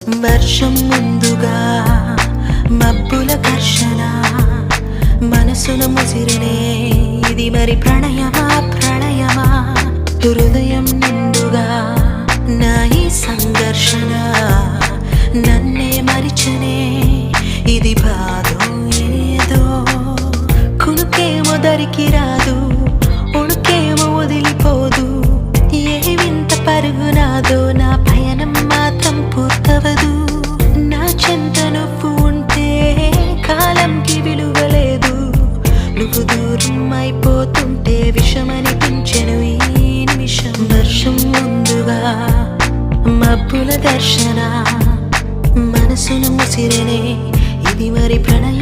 వర్షం ముందుగా మబ్బుల ఘర్షణ మనసున ముసిరినే ఇది మరి ప్రణయమా ప్రణయమా హృదయం నిండుగా నా ఈ సంఘర్షణ నన్నే మరిచనే ఇది బాధో ఏదో కునుకేమో దరికి రాదు ఉణుకేమో వదిలిపోదు ఏ వింత పరుగు నాదో నా పయనం మాత్రం పూర్తవదు నా చెంత నువ్వు ఉంటే కాలంకి విలువలేదు నువ్వు దూరం అయిపోతుంటే విషమనిపించెను ఈ నిమిషం వర్షం ముందుగా మబ్బుల దర్శన మనసును ముసిరనే ఇది మరి ప్రణయం